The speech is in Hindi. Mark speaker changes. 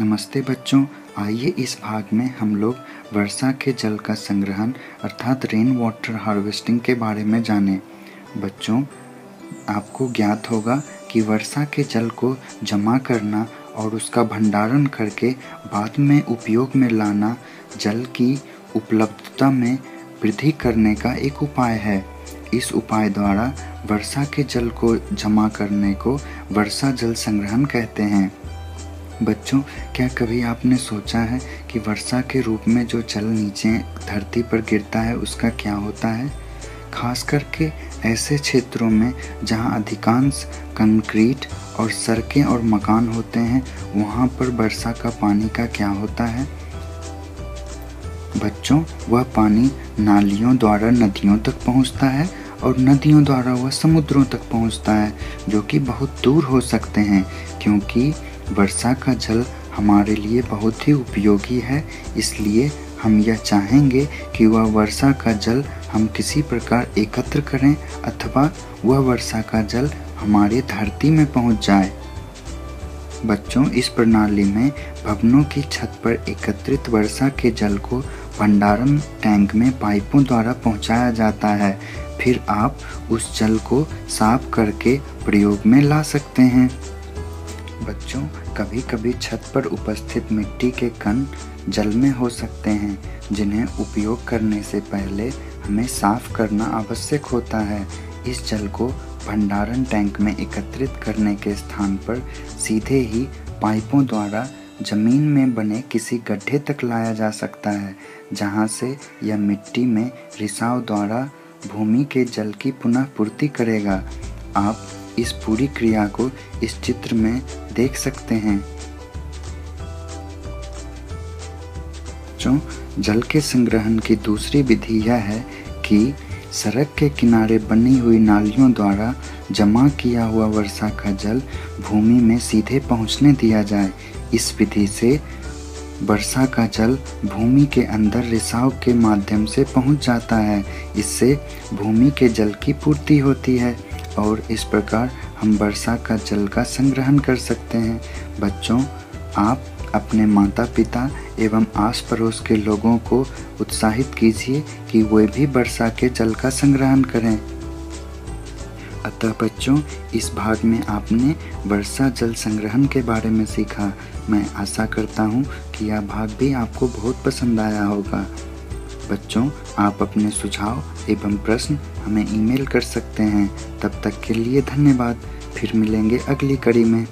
Speaker 1: नमस्ते बच्चों, आइए इस भाग में हम लोग वर्षा के जल का संग्रहण अर्थात रेन वाटर हार्वेस्टिंग के बारे में जानें। बच्चों, आपको ज्ञात होगा कि वर्षा के जल को जमा करना और उसका भंडारण करके बाद में उपयोग में लाना जल की उपलब्धता में वृद्धि करने का एक उपाय है। इस उपाय द्वारा वर्षा के जल को जमा करने को वर्षा जल संग्रहण कहते हैं। बच्चों, क्या कभी आपने सोचा है कि वर्षा के रूप में जो जल नीचे धरती पर गिरता है उसका क्या होता है? खास करके ऐसे क्षेत्रों में जहां अधिकांश कंक्रीट और सड़कें और मकान होते हैं, वहां पर वर्षा का पानी का क्या होता है? बच्चों, वह पानी नालियों द्वारा नदियों तक पहुंचता है और नदियों द्वारा वह समुद्रों तक पहुंचता है, जो कि बहुत दूर हो सकते हैं, क्योंकि वर्षा का जल हमारे लिए बहुत ही उपयोगी है। इसलिए हम यह चाहेंगे कि वह वर्षा का जल हम किसी प्रकार एकत्र करें अथवा वह वर्षा का जल हमारी धरती में पहुंच जाए। बच्चों, इस प्रणाली में भवनों की छत पर एकत्रित वर्षा के जल को भंडारण टैंक में पाइपों द्वारा पहुंचाया जाता है। फिर आप उस जल को साफ करके प्रयोग में ला सकते हैं। बच्चों, कभी कभी छत पर उपस्थित मिट्टी के कण जल में हो सकते हैं, जिन्हें उपयोग करने से पहले हमें साफ करना आवश्यक होता है। इस जल को भंडारण टैंक में एकत्रित करने के स्थान पर सीधे ही पाइपों द्वारा जमीन में बने किसी गड्ढे तक लाया जा सकता है, जहां से यह मिट्टी में रिसाव द्वारा भूमि के जल की पुनः पूर्ति करेगा। आप इस पूरी क्रिया को इस चित्र में देख सकते हैं। जल के संग्रहण की दूसरी विधि यह है कि सड़क के किनारे बनी हुई नालियों द्वारा जमा किया हुआ वर्षा का जल भूमि में सीधे पहुंचने दिया जाए। इस विधि से वर्षा का जल भूमि के अंदर रिसाव के माध्यम से पहुंच जाता है। इससे भूमि के जल की पूर्ति होती है और इस प्रकार हम वर्षा का जल का संग्रहण कर सकते हैं। बच्चों, आप अपने माता पिता एवं आस पड़ोस के लोगों को उत्साहित कीजिए कि वे भी वर्षा के जल का संग्रहण करें। अतः बच्चों, इस भाग में आपने वर्षा जल संग्रहण के बारे में सीखा। मैं आशा करता हूँ कि यह भाग भी आपको बहुत पसंद आया होगा। बच्चों, आप अपने सुझाव एवं प्रश्न हमें ईमेल कर सकते हैं। तब तक के लिए धन्यवाद। फिर मिलेंगे अगली कड़ी में।